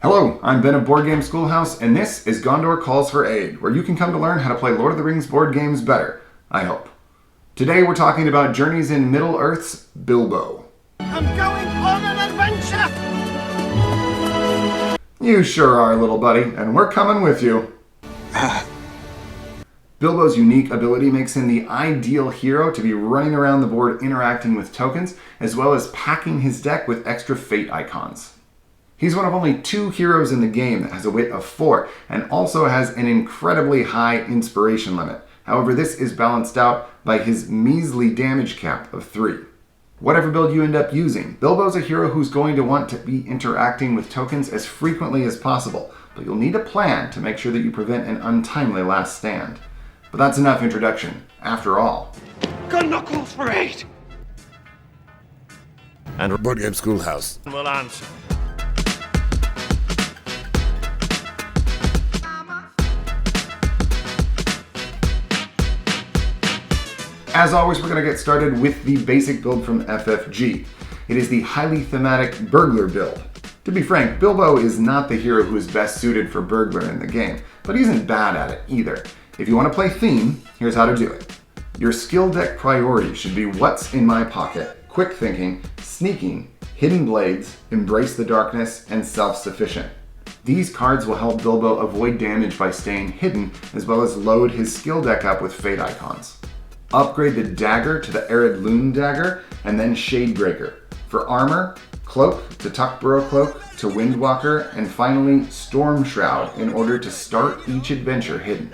Hello, I'm Ben of Board Game Schoolhouse, and this is Gondor Calls for Aid, where you can come to learn how to play Lord of the Rings board games better, I hope. Today we're talking about Journeys in Middle-earth's Bilbo. I'm going on an adventure! You sure are, little buddy, and we're coming with you. Bilbo's unique ability makes him the ideal hero to be running around the board interacting with tokens, as well as packing his deck with extra fate icons. He's one of only 2 heroes in the game that has a wit of 4, and also has an incredibly high inspiration limit. However, this is balanced out by his measly damage cap of 3. Whatever build you end up using, Bilbo's a hero who's going to want to be interacting with tokens as frequently as possible, but you'll need a plan to make sure that you prevent an untimely last stand. But that's enough introduction, after all. Gondor calls for aid! And Board Game Schoolhouse Will answer. As always, we're going to get started with the basic build from FFG. It is the highly thematic burglar build. To be frank, Bilbo is not the hero who is best suited for burglar in the game, but he isn't bad at it either. If you want to play theme, here's how to do it. Your skill deck priority should be What's in My Pocket, Quick Thinking, Sneaking, Hidden Blades, Embrace the Darkness, and Self-Sufficient. These cards will help Bilbo avoid damage by staying hidden, as well as load his skill deck up with fate icons. Upgrade the dagger to the Arid Loon dagger, and then Shadebreaker. For armor, Cloak to Tuckburrow Cloak to Windwalker, and finally Storm Shroud in order to start each adventure hidden.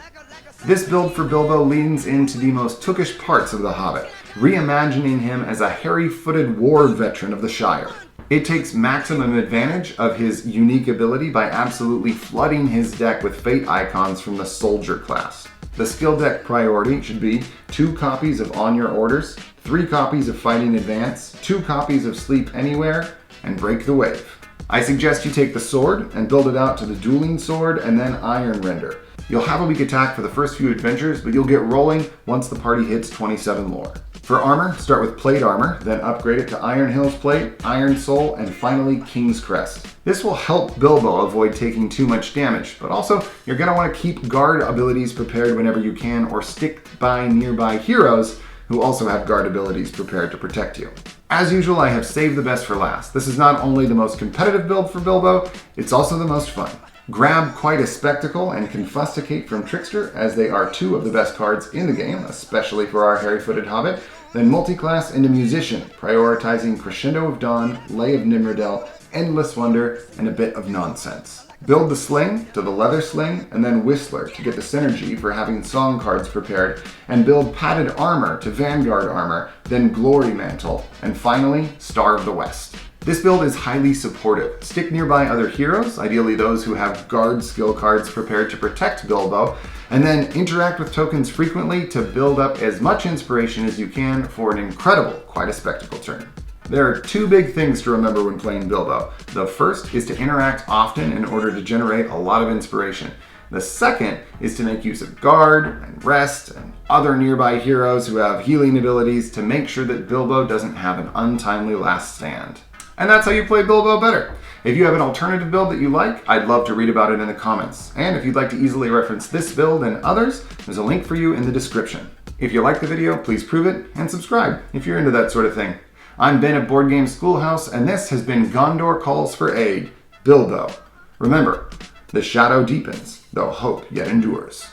This build for Bilbo leans into the most Tookish parts of The Hobbit, reimagining him as a hairy-footed war veteran of the Shire. It takes maximum advantage of his unique ability by absolutely flooding his deck with fate icons from the Soldier class. The skill deck priority should be 2 copies of On Your Orders, 3 copies of Fighting Advance, 2 copies of Sleep Anywhere, and Break the Wave. I suggest you take the sword and build it out to the Dueling Sword and then Iron Render. You'll have a weak attack for the first few adventures, but you'll get rolling once the party hits 27 lore. For armor, start with Plate Armor, then upgrade it to Iron Hills Plate, Iron Soul, and finally King's Crest. This will help Bilbo avoid taking too much damage, but also you're going to want to keep guard abilities prepared whenever you can, or stick by nearby heroes who also have guard abilities prepared to protect you. As usual, I have saved the best for last. This is not only the most competitive build for Bilbo, it's also the most fun. Grab Quite a Spectacle and Confusticate from Trickster, as they are 2 of the best cards in the game, especially for our hairy-footed hobbit. Then multiclass into Musician, prioritizing Crescendo of Dawn, Lay of Nimrodel, Endless Wonder, and a bit of nonsense. Build the Sling to the Leather Sling, and then Whistler to get the synergy for having song cards prepared, and build Padded Armor to Vanguard Armor, then Glory Mantle, and finally Star of the West. This build is highly supportive. Stick nearby other heroes, ideally those who have guard skill cards prepared to protect Bilbo, and then interact with tokens frequently to build up as much inspiration as you can for an incredible Quite a Spectacle turn. There are 2 big things to remember when playing Bilbo. The first is to interact often in order to generate a lot of inspiration. The second is to make use of guard and rest and other nearby heroes who have healing abilities to make sure that Bilbo doesn't have an untimely last stand. And that's how you play Bilbo better. If you have an alternative build that you like, I'd love to read about it in the comments. And if you'd like to easily reference this build and others, there's a link for you in the description. If you like the video, please prove it and subscribe if you're into that sort of thing. I'm Ben of Board Game Schoolhouse, and this has been Gondor Calls for Aid, Bilbo. Remember, the shadow deepens, though hope yet endures.